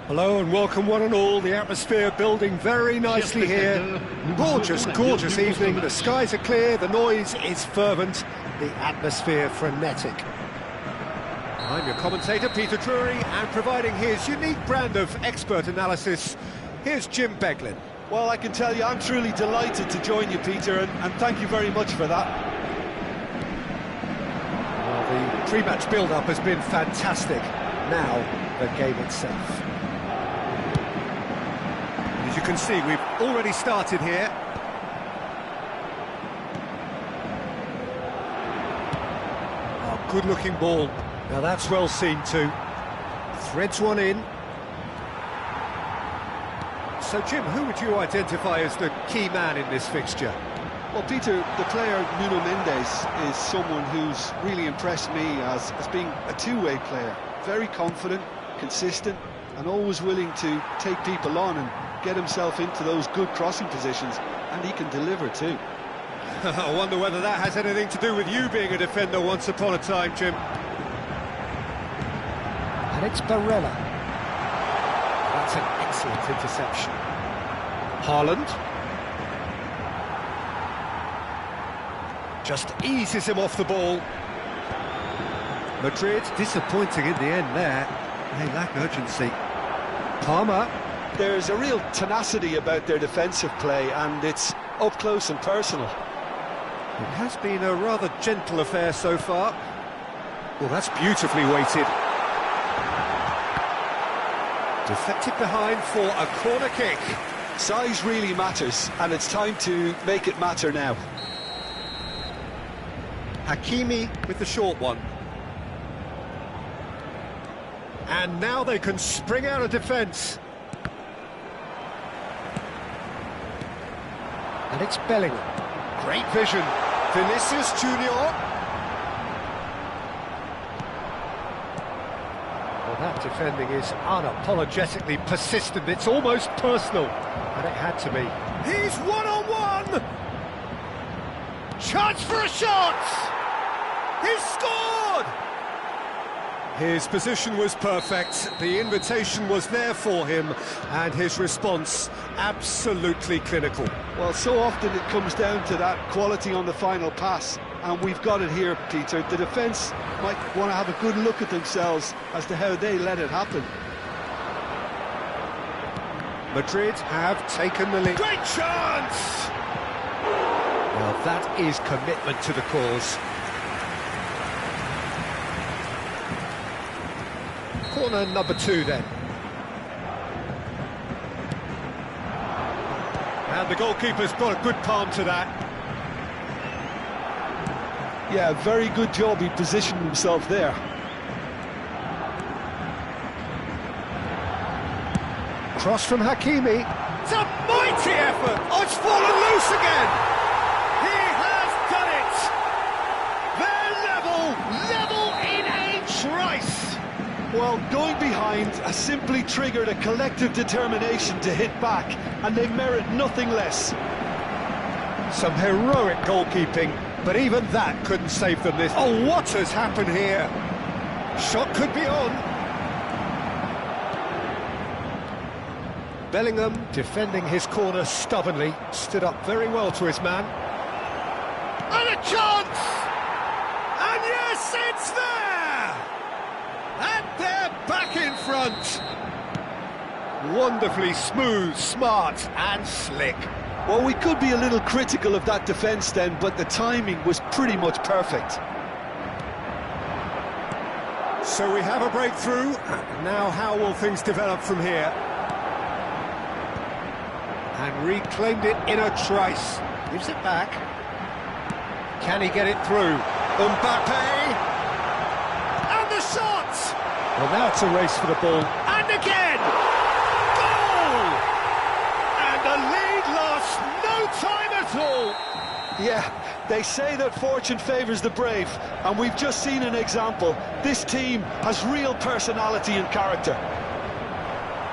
Hello and welcome one and all, the atmosphere building very nicely here. Gorgeous, gorgeous evening, the skies are clear, the noise is fervent, the atmosphere frenetic. I'm your commentator, Peter Drury, and providing his unique brand of expert analysis, here's Jim Beglin. Well, I can tell you I'm truly delighted to join you, Peter, and thank you very much for that. Well, the pre-match build-up has been fantastic. Now, the game itself. As you can see, we've already started here. Oh, good-looking ball. Now that's well seen too. Threads one in. So, Jim, who would you identify as the key man in this fixture? Well, Peter, the player Nuno Mendes is someone who's really impressed me as being a two-way player. Very confident, consistent, and always willing to take people on and get himself into those good crossing positions, and he can deliver too. I wonder whether that has anything to do with you being a defender once upon a time, Jim. And it's Barella. That's an excellent interception. Haaland. Just eases him off the ball. Madrid disappointing in the end there. They lack urgency. Palmer. There's a real tenacity about their defensive play, and it's up close and personal. It has been a rather gentle affair so far. Well, that's beautifully weighted. Deflected behind for a corner kick. Size really matters, and it's time to make it matter now. Hakimi with the short one. And now they can spring out of defence. And it's Bellingham. Great vision. Vinicius Junior. Well, that defending is unapologetically persistent. It's almost personal. And it had to be. He's one-on-one! Chance for a shot! He's scored! His position was perfect, the invitation was there for him, and his response absolutely clinical. Well, so often it comes down to that quality on the final pass, and we've got it here, Peter. The defence might want to have a good look at themselves as to how they let it happen. Madrid have taken the lead. Great chance! Well, that is commitment to the cause. Corner number 2 then. And the goalkeeper's got a good palm to that. Yeah, very good job. He positioned himself there. Cross from Hakimi. It's a mighty effort. Oh, it's fallen loose again. He has done it. They're level in a trice. Well, going behind has simply triggered a collective determination to hit back, and they merit nothing less. Some heroic goalkeeping, but even that couldn't save them this. Oh, what has happened here? Shot could be on. Bellingham, defending his corner stubbornly, stood up very well to his man. And a chance! And yes, it's there! And they're back in front! Wonderfully smooth, smart and slick. Well, we could be a little critical of that defence then, but the timing was pretty much perfect. So we have a breakthrough. Now how will things develop from here? And reclaimed it in a trice. Gives it back. Can he get it through? Mbappe! And the shot! Well, now it's a race for the ball. And again! Goal! And the lead lost no time at all. Yeah, they say that fortune favours the brave, and we've just seen an example. This team has real personality and character.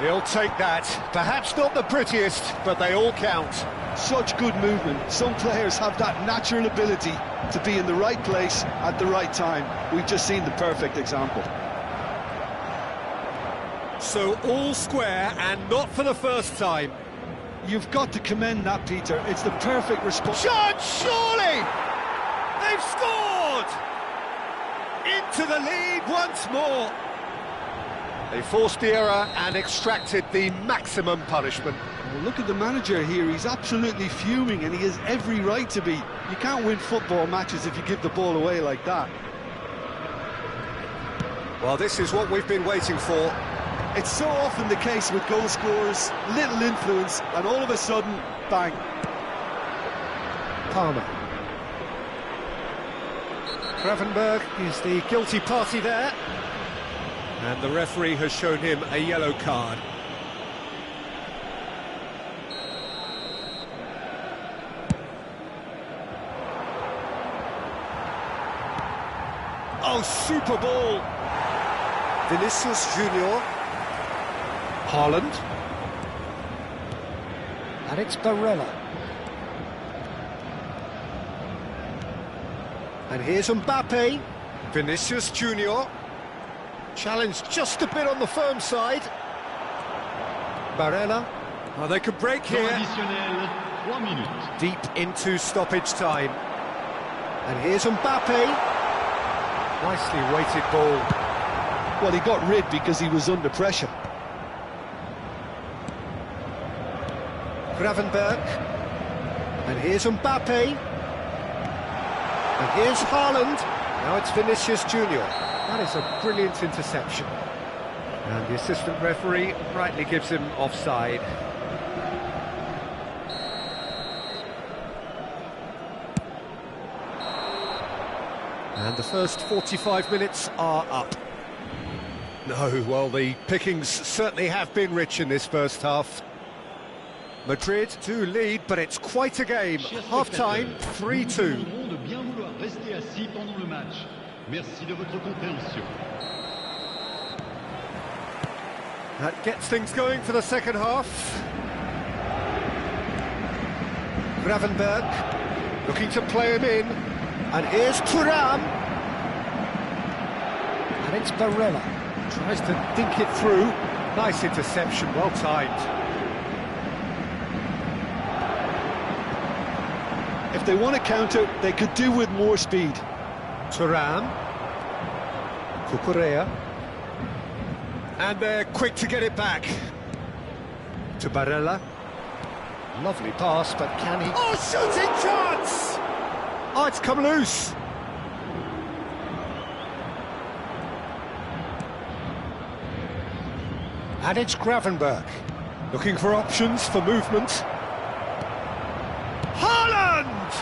He'll take that. Perhaps not the prettiest, but they all count. Such good movement. Some players have that natural ability to be in the right place at the right time. We've just seen the perfect example. So all square, and not for the first time. You've got to commend that, Peter. It's the perfect response. Shot, surely! They've scored! Into the lead once more. They forced the error and extracted the maximum punishment. Well, look at the manager here. He's absolutely fuming, and he has every right to be. You can't win football matches if you give the ball away like that. Well, this is what we've been waiting for. It's so often the case with goal scorers, little influence, and all of a sudden, bang. Palmer. Gravenberg is the guilty party there. And the referee has shown him a yellow card. Oh, super ball! Vinicius Junior. Haaland. And it's Barella. And here's Mbappe. Vinicius Junior. Challenged just a bit on the firm side. Barella. Oh, they could break here. Deep into stoppage time. And here's Mbappe. Nicely weighted ball. Well, he got rid because he was under pressure. Gravenberg. And here's Mbappe. And here's Haaland. Now it's Vinicius Junior. That is a brilliant interception. And the assistant referee rightly gives him offside. And the first 45 minutes are up. No, well, the pickings certainly have been rich in this first half. Madrid to lead, but it's quite a game. Half-time, 3-2. That gets things going for the second half. Gravenberg looking to play him in. And here's Thuram. And it's Barella. Tries to dink it through. Nice interception, well timed. If they want to counter, they could do with more speed. Thuram. Cucurella. And they're quick to get it back. To Barella. Lovely pass, but can he... Oh, shooting chance! Oh, it's come loose. And it's Gravenberg. Looking for options for movement. Haaland!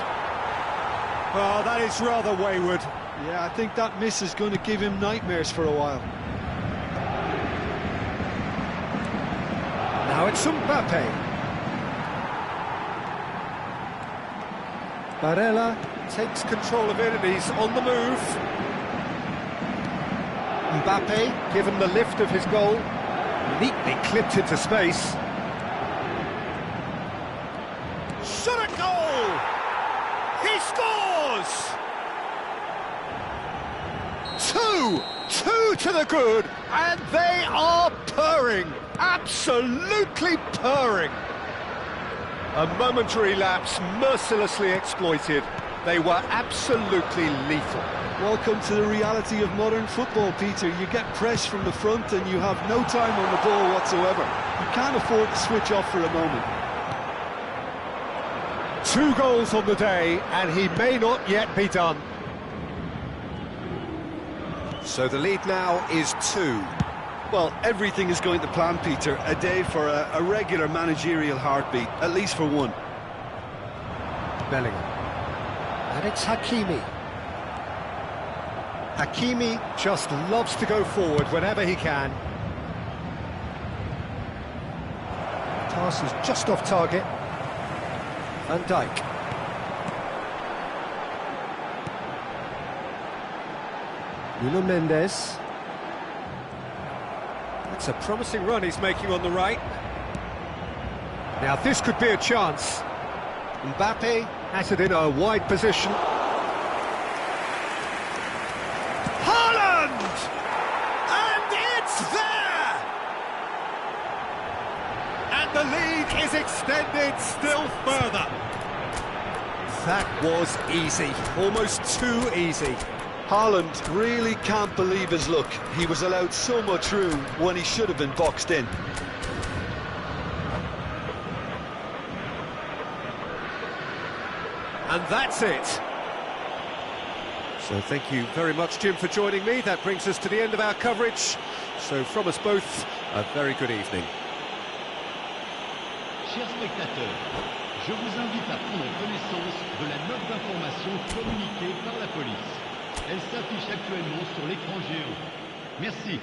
Oh, that is rather wayward. Yeah, I think that miss is going to give him nightmares for a while. Now it's Mbappe. Barella takes control of it and he's on the move. Mbappe, given the lift of his goal, neatly clipped into space. Shot at goal! He scores! Two to the good, and they are purring, absolutely purring. A momentary lapse mercilessly exploited. They were absolutely lethal. Welcome to the reality of modern football, Peter. You get pressed from the front and you have no time on the ball whatsoever. You can't afford to switch off for a moment. 2 goals on the day, and he may not yet be done. So the lead now is 2. Well, everything is going to plan, Peter. A day for a regular managerial heartbeat, at least for one. Bellingham. And it's Hakimi. Hakimi just loves to go forward whenever he can. Pass is just off target. Van Dijk. Nuno Mendes. That's a promising run he's making on the right. Now this could be a chance. Mbappe has it in a wide position. Haaland! And it's there! And the lead is extended still further. That was easy, almost too easy. Haaland really can't believe his luck. He was allowed so much room when he should have been boxed in. And that's it. So thank you very much, Jim, for joining me. That brings us to the end of our coverage. So from us both, a very good evening. Chers spectateurs, je vous invite à prendre connaissance de la note d'information communiquée par la police. Elle s'affiche actuellement sur l'écran géant. Merci.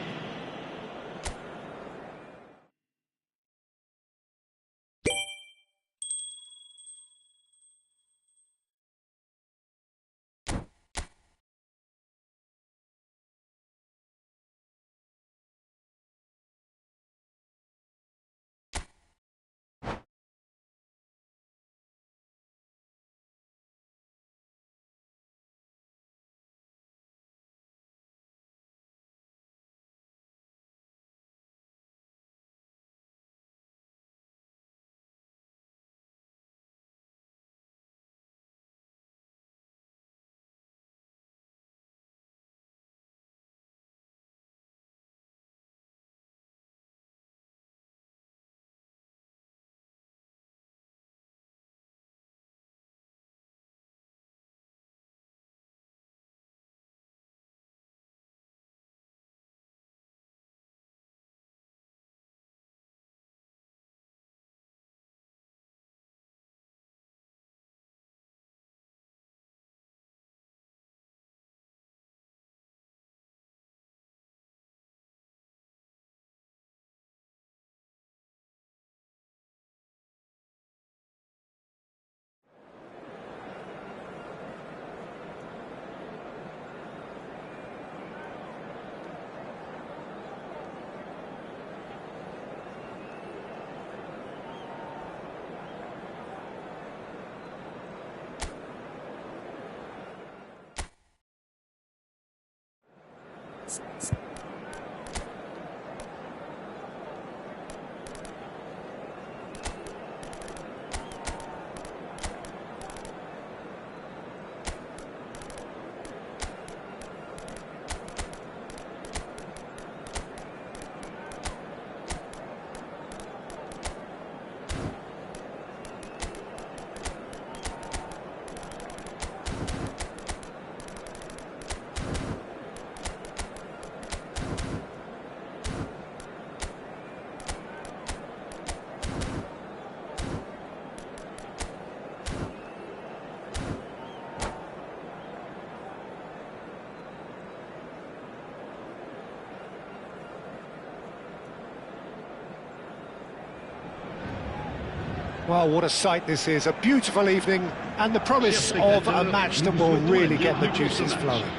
Well, what a sight this is. A beautiful evening and the promise of a match that will really get the juices flowing.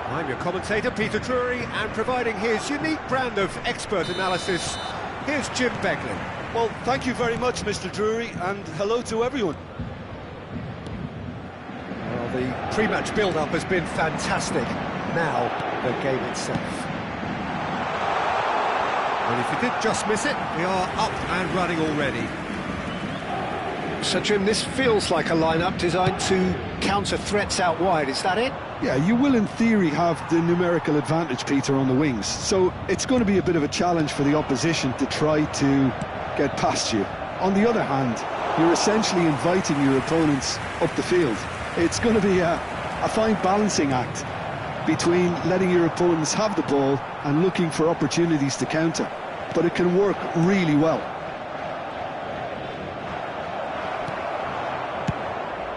I'm your commentator, Peter Drury, and providing his unique brand of expert analysis, here's Jim Beglin. Well, thank you very much, Mr. Drury, and hello to everyone. Well, the pre-match build-up has been fantastic. Now, the game itself. Well, if you did just miss it, we are up and running already. So, Jim, this feels like a lineup designed to counter threats out wide, is that it? Yeah, you will in theory have the numerical advantage, Peter, on the wings. So it's going to be a bit of a challenge for the opposition to try to get past you. On the other hand, you're essentially inviting your opponents up the field. It's going to be a fine balancing act between letting your opponents have the ball and looking for opportunities to counter. But it can work really well.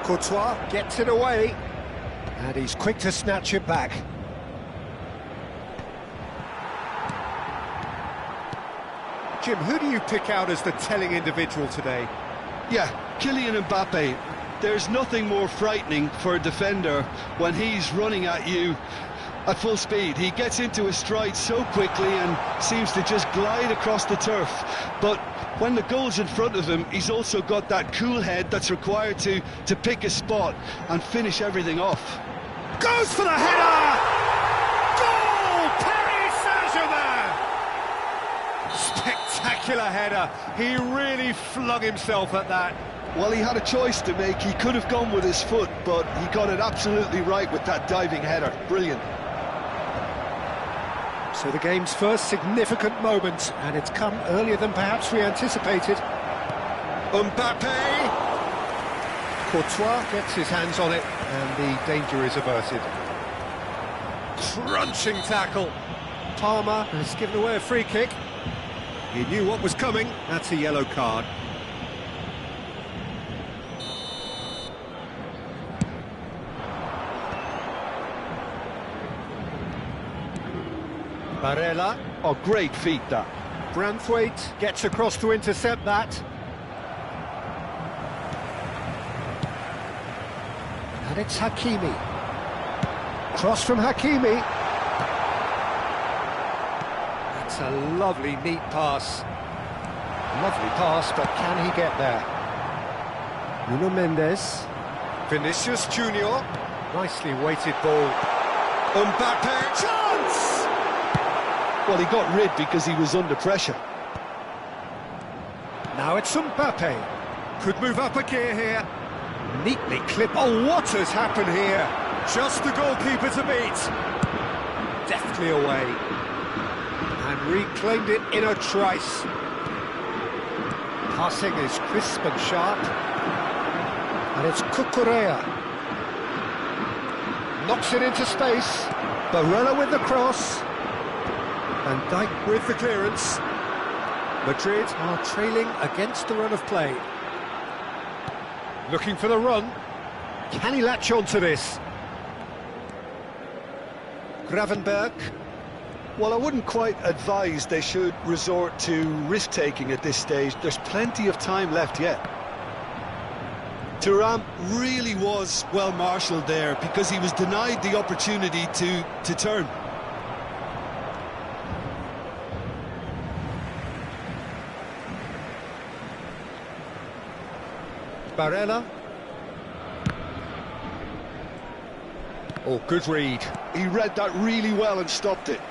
Courtois gets it away, and he's quick to snatch it back. Jim, who do you pick out as the telling individual today? Yeah, Kylian Mbappe. There's nothing more frightening for a defender when he's running at you at full speed. He gets into his stride so quickly and seems to just glide across the turf. But when the goal's in front of him, he's also got that cool head that's required to pick a spot and finish everything off. Goes for the header! Goal! Paris Saint-Germain! Spectacular header. He really flung himself at that. Well, he had a choice to make. He could have gone with his foot, but he got it absolutely right with that diving header. Brilliant. So the game's first significant moment, and it's come earlier than perhaps we anticipated. Mbappe! Courtois gets his hands on it, and the danger is averted. Crunching tackle. Palmer has given away a free kick. He knew what was coming. That's a yellow card. Barella. Oh, great feat, that. Branthwaite gets across to intercept that. And it's Hakimi. Cross from Hakimi. That's a lovely, neat pass. Lovely pass, but can he get there? Nuno Mendes. Vinicius Junior. Nicely weighted ball. Mbappe. Chance! Well, he got rid because he was under pressure. Now it's Mbappe. Could move up a gear here. Neatly clipped. Oh, what has happened here? Just the goalkeeper to beat. Deftly away. And reclaimed it in a trice. Passing is crisp and sharp. And it's Cucurella. Knocks it into space. Barella with the cross. Van Dijk with the clearance. Madrid are trailing against the run of play. Looking for the run. Can he latch on to this? Gravenberch. Well, I wouldn't quite advise they should resort to risk-taking at this stage. There's plenty of time left yet. Thuram really was well marshalled there because he was denied the opportunity to turn. Barella. Oh, good read. He read that really well and stopped it.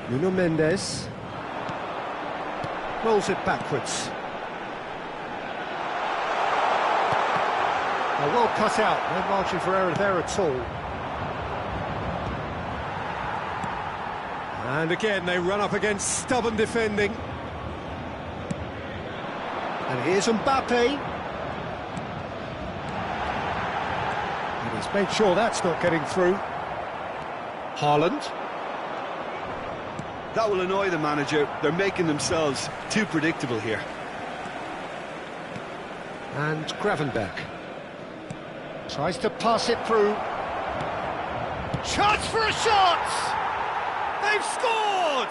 Nuno Mendes. Rolls it backwards. Oh, well cut out. No margin for error there at all. And again, they run up against stubborn defending. And here's Mbappe. And he's made sure that's not getting through. Haaland. That will annoy the manager. They're making themselves too predictable here. And Gravenberch. Tries to pass it through. Chance for a shot! They've scored!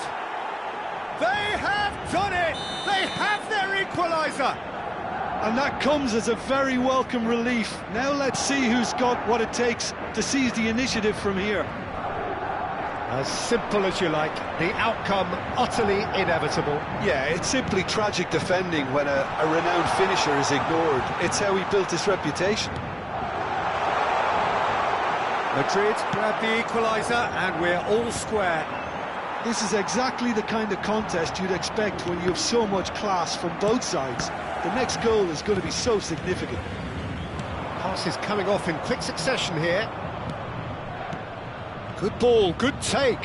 They have done it! They have their equaliser! And that comes as a very welcome relief. Now let's see who's got what it takes to seize the initiative from here. As simple as you like, the outcome utterly inevitable. Yeah, it's simply tragic defending when a renowned finisher is ignored. It's how he built his reputation. Madrid grab the equaliser and we're all square. This is exactly the kind of contest you'd expect when you have so much class from both sides. The next goal is going to be so significant. Passes coming off in quick succession here. Good ball, good take.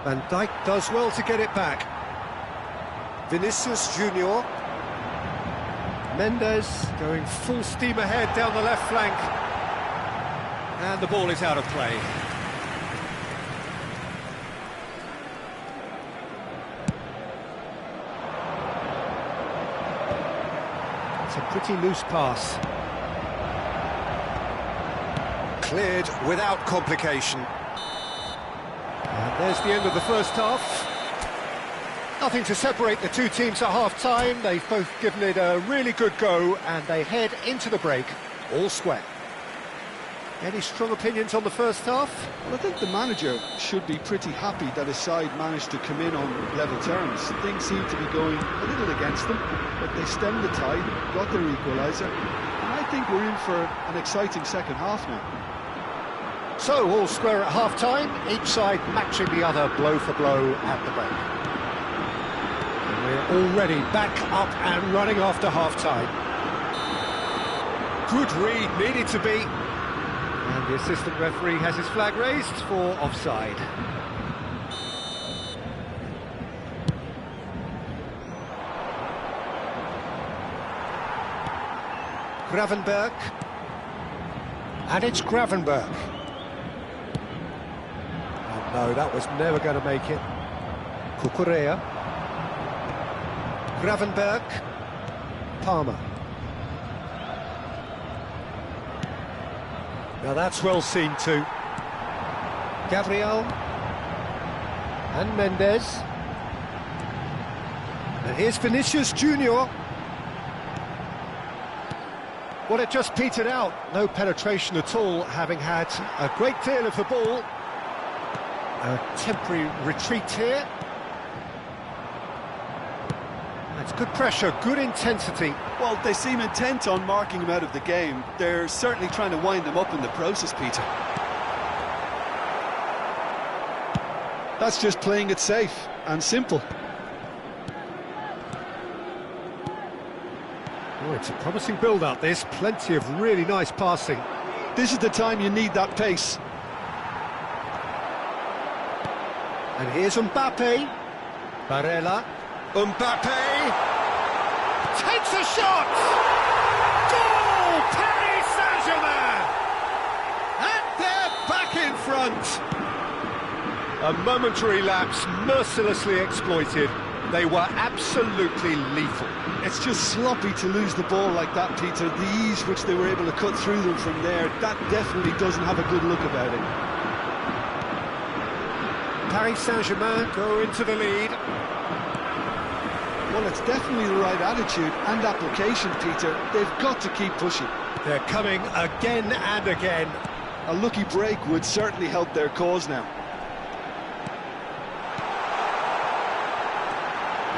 Van Dijk does well to get it back. Vinicius Junior. Mendes going full steam ahead down the left flank. And the ball is out of play. It's a pretty loose pass. Cleared without complication. And there's the end of the first half. Nothing to separate the two teams at half-time. They've both given it a really good go, and they head into the break all square. Any strong opinions on the first half? Well, I think the manager should be pretty happy that his side managed to come in on level terms. Things seem to be going a little against them, but they stemmed the tide, got their equaliser, and I think we're in for an exciting second half now. So, all square at half-time, each side matching the other blow for blow at the break. And we're already back up and running after half-time. Good read, needed to be. And the assistant referee has his flag raised for offside. Gravenberch. And it's Gravenberch. Oh no, that was never going to make it. Cucurella. Gravenberch. Palmer. Now that's well seen too. Gabriel. And Mendes. And here's Vinicius Junior. Well, it just petered out. No penetration at all, having had a great deal of the ball. A temporary retreat here. That's good pressure, good intensity. Well, they seem intent on marking him out of the game. They're certainly trying to wind him up in the process, Peter. That's just playing it safe and simple. Oh, it's a promising build-up, this. Plenty of really nice passing. This is the time you need that pace. And here's Mbappe. Barella. Mbappe. Takes a shot! Goal! Paris Saint-Germain! And they're back in front. A momentary lapse, mercilessly exploited. They were absolutely lethal. It's just sloppy to lose the ball like that, Peter. The ease which they were able to cut through them from there, that definitely doesn't have a good look about it. Paris Saint-Germain go into the lead. Well, it's definitely the right attitude and application, Peter. They've got to keep pushing. They're coming again and again. A lucky break would certainly help their cause now.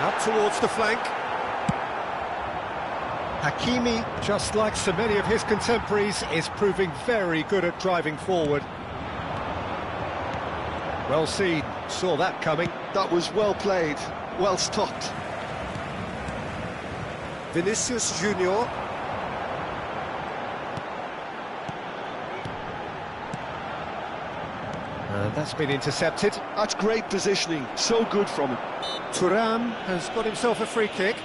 Out towards the flank. Hakimi, just like so many of his contemporaries, is proving very good at driving forward. Well seen, saw that coming. That was well played, well stopped. Vinicius Junior. And that's been intercepted. That's great positioning, so good from him. Thuram has got himself a free kick.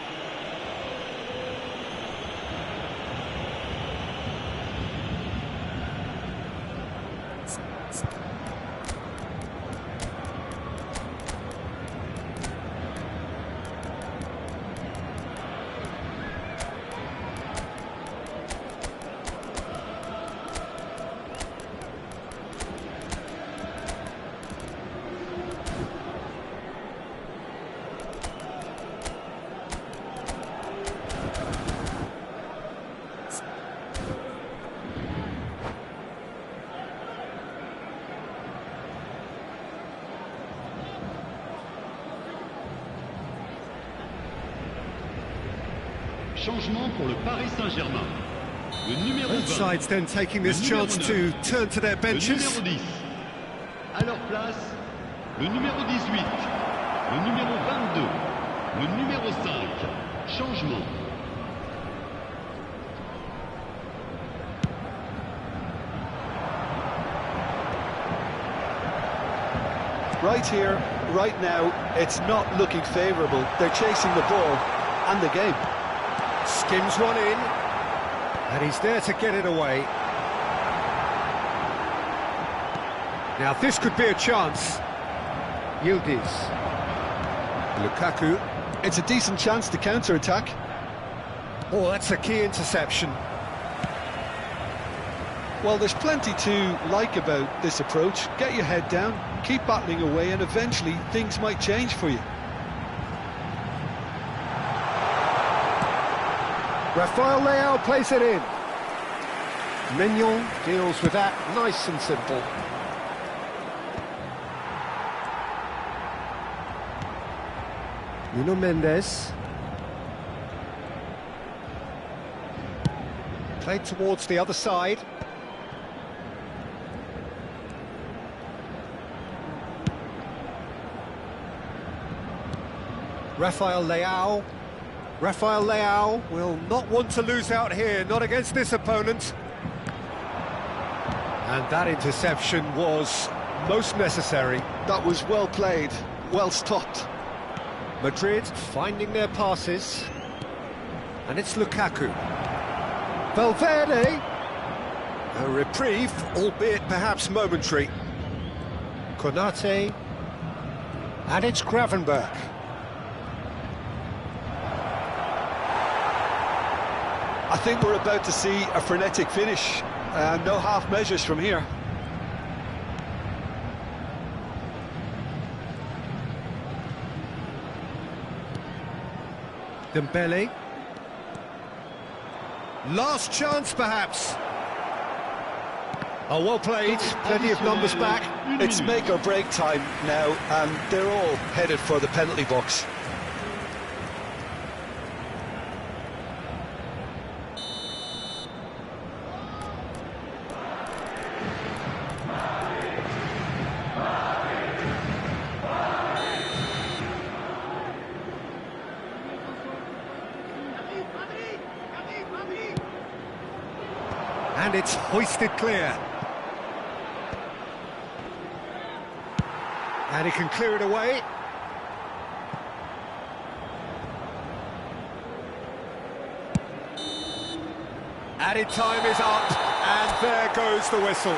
Changement pour le Paris Saint-Germain. Le numéro 20. Both sides then taking this chance to turn to their Le benches. numéro 10. À leur place, le numéro 18. Le numéro 22. Le numéro 5. Changement. Right here, right now, it's not looking favourable. They're chasing the ball and the game. Skims one in, and he's there to get it away. Now this could be a chance. Yildiz. Lukaku. It's a decent chance to counter-attack. Oh, that's a key interception. Well, there's plenty to like about this approach. Get your head down, keep battling away, and eventually things might change for you. Rafael Leao plays it in. Mignon deals with that, nice and simple. Nuno Mendes. Played towards the other side. Rafael Leao. Rafael Leao will not want to lose out here, not against this opponent. And that interception was most necessary. That was well played, well stopped. Madrid finding their passes. And it's Lukaku. Valverde. A reprieve, albeit perhaps momentary. Konate. And it's Gravenberch. I think we're about to see a frenetic finish. No half measures from here. Dembele. Last chance, perhaps. Oh, well played. Plenty of numbers back. It's make or break time now, and they're all headed for the penalty box. And it's hoisted clear. And he can clear it away. Added time is up, and there goes the whistle.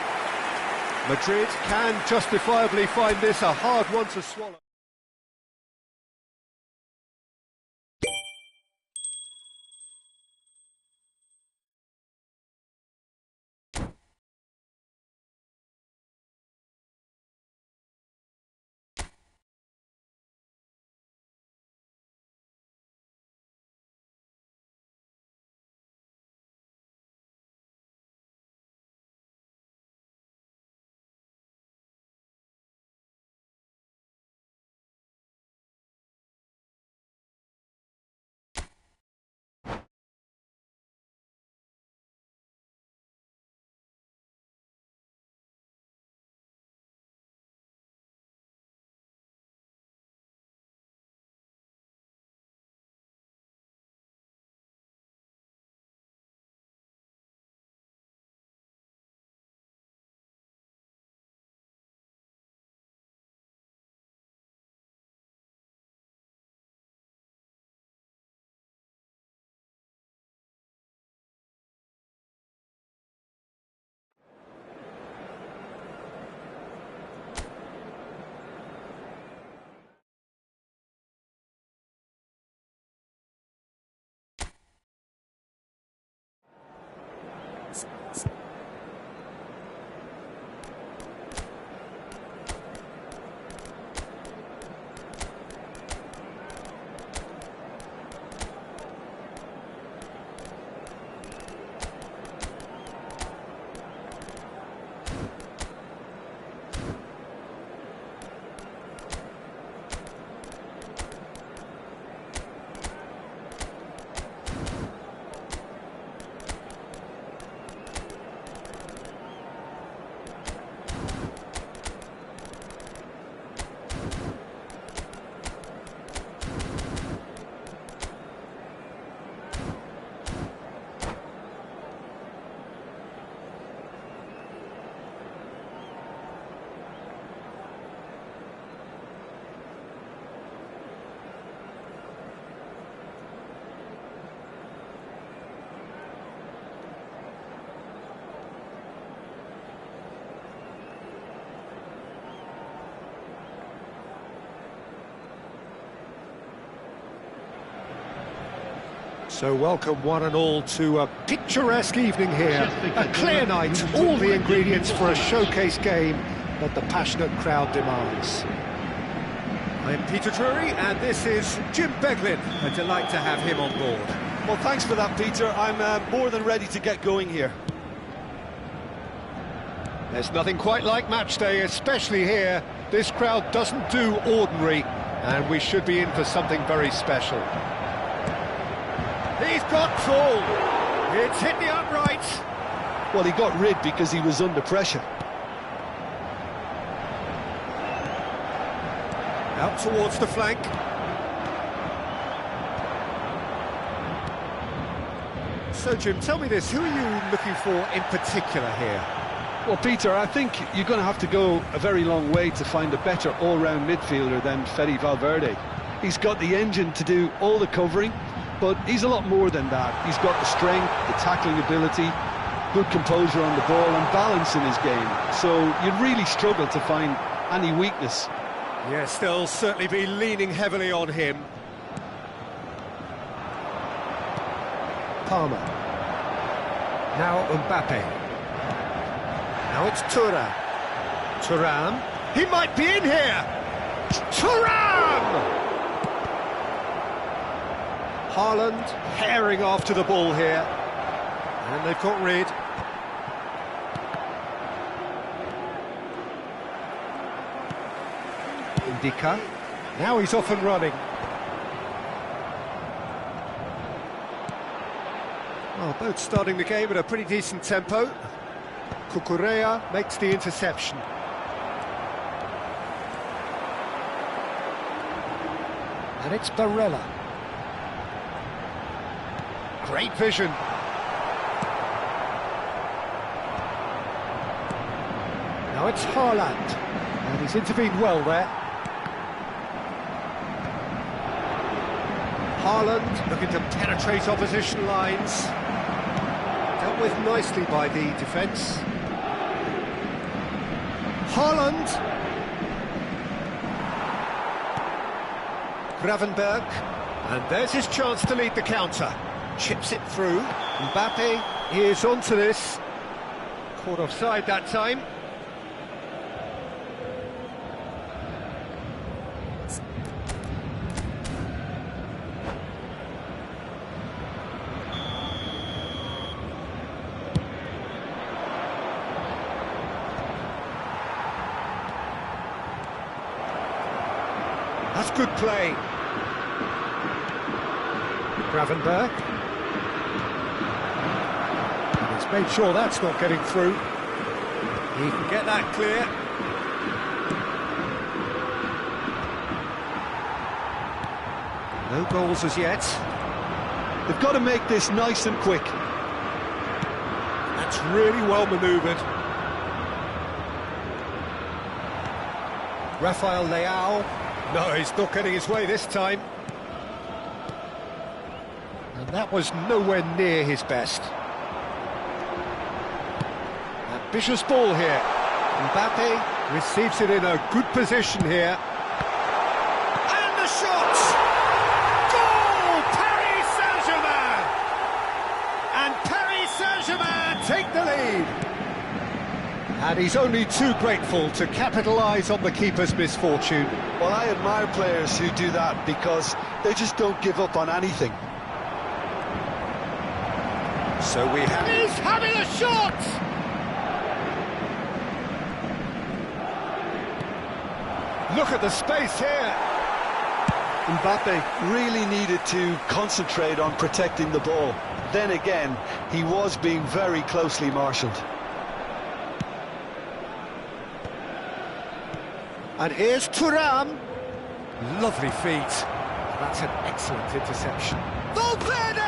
Madrid can justifiably find this a hard one to swallow. So welcome one and all to a picturesque evening here. A clear night, all the ingredients for a showcase game that the passionate crowd demands. I'm Peter Drury and this is Jim Beglin. A delight to have him on board. Well, thanks for that, Peter. I'm more than ready to get going here. There's nothing quite like match day, especially here. This crowd doesn't do ordinary, and we should be in for something very special. He's got full. It's hit the uprights. Well, he got rid because he was under pressure. Out towards the flank. So, Jim, tell me this, who are you looking for in particular here? Well, Peter, I think you're going to have to go a very long way to find a better all-round midfielder than Fede Valverde. He's got the engine to do all the covering, but he's a lot more than that. He's got the strength, the tackling ability, good composure on the ball and balance in his game. So you'd really struggle to find any weakness. Yes, they'll certainly be leaning heavily on him. Palmer. Now Mbappe. Now it's Thuram. Thuram. He might be in here! Thuram! Haaland herring after the ball here. And they've got rid. Indica. Now he's off and running. Well, both starting the game at a pretty decent tempo. Cucurella makes the interception. And it's Barella. Great vision. Now it's Haaland. And he's intervened well there. Haaland looking to penetrate opposition lines. Dealt with nicely by the defence. Haaland. Gravenberg. And there's his chance to lead the counter. Chips it through. Mbappe is onto this. Caught offside that time. That's good play. Gravenberg. And he's made sure that's not getting through. He can get that clear. No goals as yet. They've got to make this nice and quick. That's really well manoeuvred. Rafael Leao. No, he's not getting his way this time. And that was nowhere near his best. Ambitious ball here. Mbappe receives it in a good position here. And the shot! Goal! Paris Saint-Germain! And Paris Saint-Germain take the lead. And he's only too grateful to capitalise on the keeper's misfortune. Well, I admire players who do that because they just don't give up on anything. So we have... He's having a shot! Look at the space here. Mbappe really needed to concentrate on protecting the ball. Then again, he was being very closely marshalled. And here's Thuram. Lovely feet. That's an excellent interception. Valverde!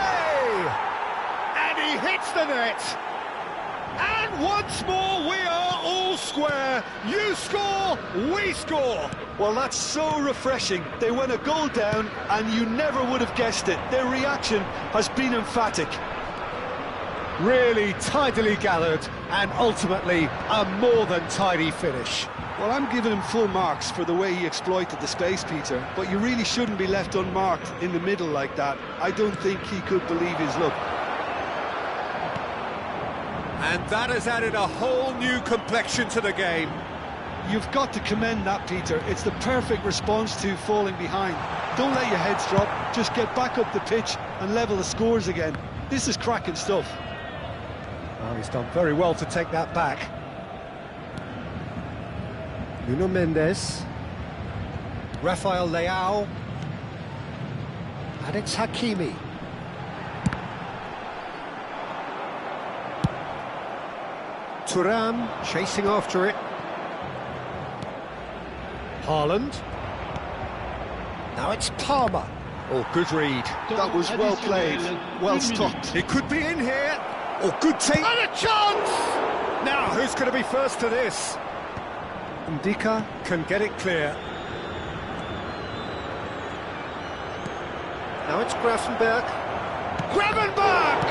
And he hits the net. And once more we are all square. You score, we score. Well, that's so refreshing. They went a goal down and you never would have guessed it. Their reaction has been emphatic. Really tidily gathered and ultimately a more than tidy finish. Well, I'm giving him full marks for the way he exploited the space, Peter, but you really shouldn't be left unmarked in the middle like that. I don't think he could believe his luck. And that has added a whole new complexion to the game. You've got to commend that, Peter. It's the perfect response to falling behind. Don't let your heads drop, just get back up the pitch and level the scores again. This is cracking stuff. Oh, he's done very well to take that back. Nuno Mendes, Rafael Leao, and it's Hakimi. Thuram chasing after it. Haaland. Now it's Palmer. Oh, good read. That was well played, well stopped. It could be in here. Oh, good take. And a chance! Now, who's going to be first to this? Ndika can get it clear. Now it's Gravenberch. Gravenberch!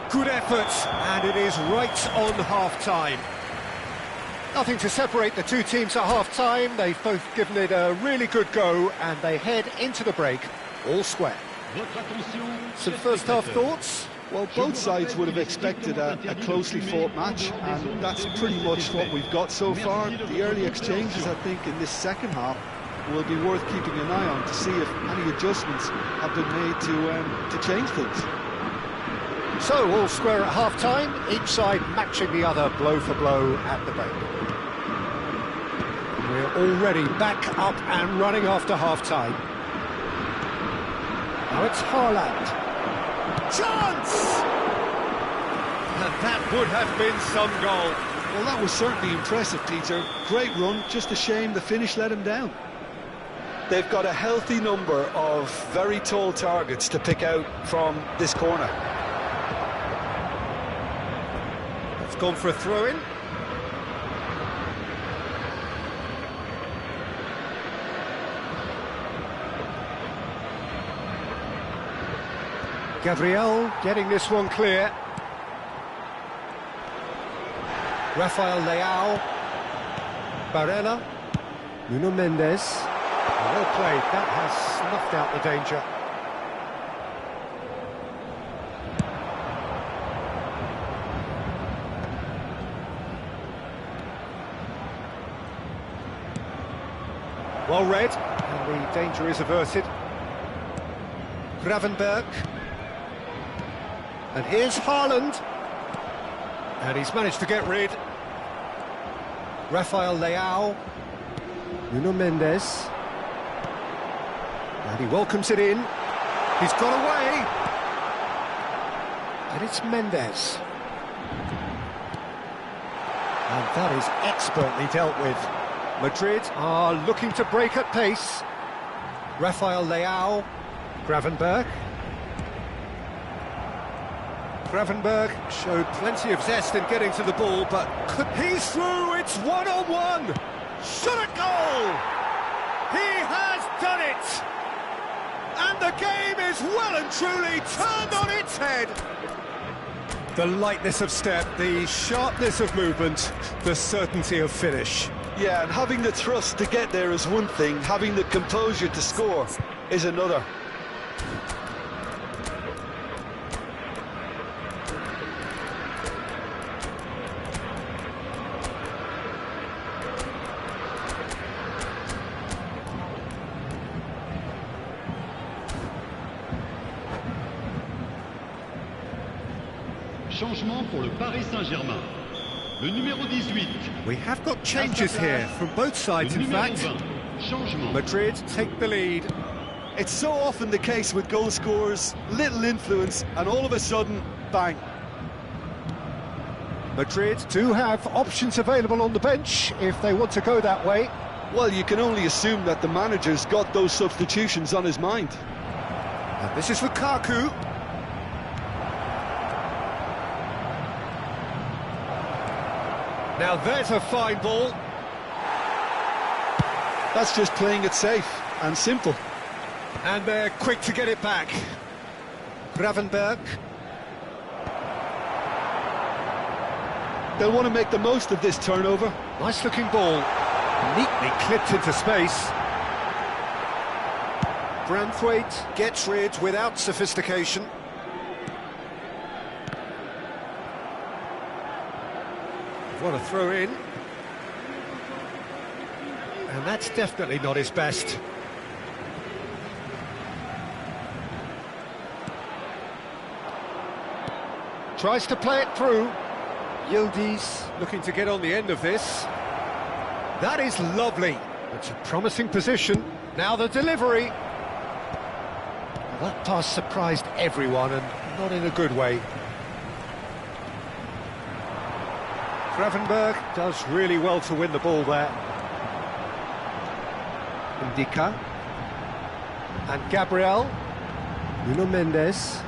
Good effort, and it is right on half-time. Nothing to separate the two teams at half-time. They've both given it a really good go, and they head into the break all square. Some first-half thoughts? Well, both sides would have expected a closely fought match, and that's pretty much what we've got so far. The early exchanges, I think, in this second half will be worth keeping an eye on to see if any adjustments have been made to change things. So, all square at half-time, each side matching the other blow for blow at the break. We're already back up and running after half-time. Now it's Haaland. Chance! And that would have been some goal. Well, that was certainly impressive, Peter. Great run, just a shame the finish let him down. They've got a healthy number of very tall targets to pick out from this corner. It's gone for a throw-in. Gabriel getting this one clear. Rafael Leao. Barella. Nuno Mendes. Well played, that has snuffed out the danger. Well read, and the danger is averted. Gravenberch. And here's Haaland. And he's managed to get rid. Rafael Leao. Nuno Mendes. And he welcomes it in. He's got away. And it's Mendes. And that is expertly dealt with. Madrid are looking to break at pace. Rafael Leao. Gravenberch. Gravenberch showed plenty of zest in getting to the ball, but he's through, it's one-on-one! Shot at goal! He has done it! And the game is well and truly turned on its head! The lightness of step, the sharpness of movement, the certainty of finish. Yeah, and having the thrust to get there is one thing, having the composure to score is another. Changement pour le Paris Saint-Germain. Le numéro 18. We have got changes here from both sides, in fact. 20. Changement. Madrid take the lead. It's so often the case with goal scorers, little influence, and all of a sudden, bang. Madrid do have options available on the bench if they want to go that way. Well, you can only assume that the manager's got those substitutions on his mind. And this is Lukaku. Now there's a fine ball. That's just playing it safe and simple. And they're quick to get it back. Gravenberch. They'll want to make the most of this turnover. Nice looking ball, neatly clipped into space. Branthwaite gets rid without sophistication. What a throw in. And that's definitely not his best. Tries to play it through. Yildiz looking to get on the end of this. That is lovely. It's a promising position. Now the delivery. Well, that pass surprised everyone, and not in a good way. Gravenberg does really well to win the ball there. Ndika. And Gabriel. Nuno Mendes.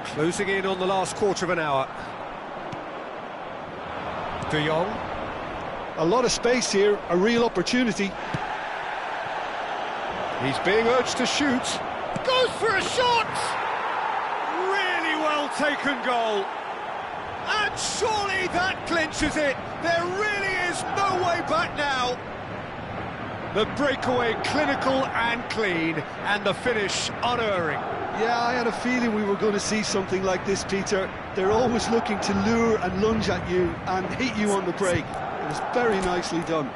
Closing in on the last quarter of an hour. De Jong. A lot of space here, a real opportunity. He's being urged to shoot. Goes for a shot! Really well taken goal. And surely that clinches it. There really is no way back now. The breakaway clinical and clean, and the finish unerring. Yeah, I had a feeling we were going to see something like this, Peter. They're always looking to lure and lunge at you and hit you on the break. It was very nicely done.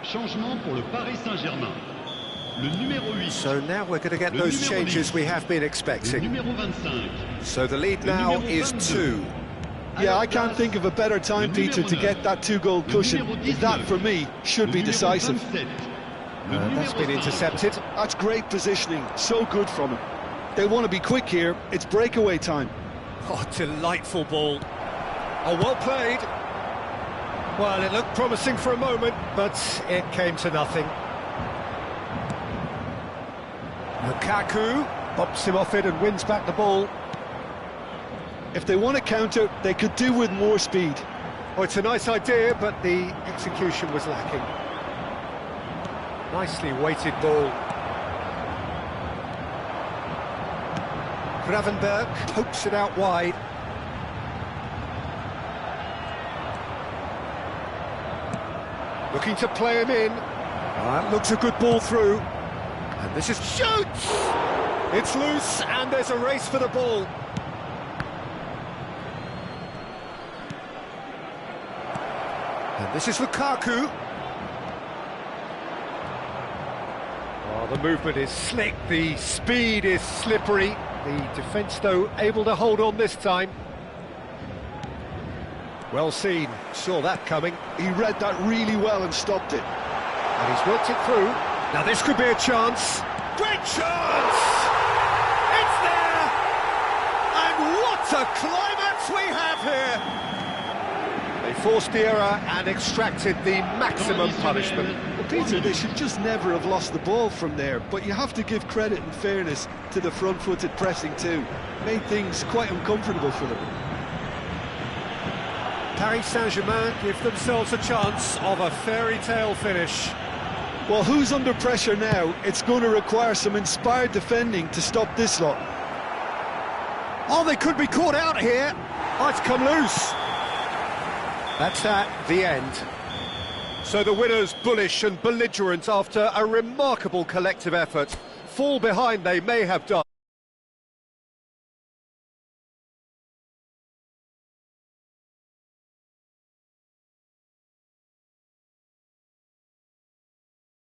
Changement pour le Paris Saint-Germain. Le numéro 8. So now we're going to get those changes we have been expecting. Numéro 25. So the lead now is 2. Yeah, I can't think of a better time, Peter, to get that two-goal cushion. That, for me, should be decisive. That's been intercepted. That's great positioning, so good from him. They want to be quick here, it's breakaway time. Oh, delightful ball. Oh, well played. Well, it looked promising for a moment, but it came to nothing. Lukaku bops him off it and wins back the ball. If they want to counter, they could do with more speed. Oh, it's a nice idea, but the execution was lacking. Nicely weighted ball. Gravenberg pokes it out wide. Looking to play him in. That looks a good ball through. And this is... Shoots! It's loose, and there's a race for the ball. And this is Lukaku. Oh, the movement is slick, the speed is slippery. The defence, though, able to hold on this time. Well seen, saw that coming. He read that really well and stopped it. And he's worked it through. Now this could be a chance. Great chance! It's there! And what a climax we have here! They forced the error and extracted the maximum punishment. Well, Peter, they should just never have lost the ball from there, but you have to give credit and fairness to the front-footed pressing too. Made things quite uncomfortable for them. Paris Saint-Germain give themselves a chance of a fairy tale finish. Well, who's under pressure now? It's going to require some inspired defending to stop this lot. Oh, they could be caught out here. Oh, it's come loose. That's that, the end. So the winners bullish and belligerent after a remarkable collective effort. Fall behind they may have done.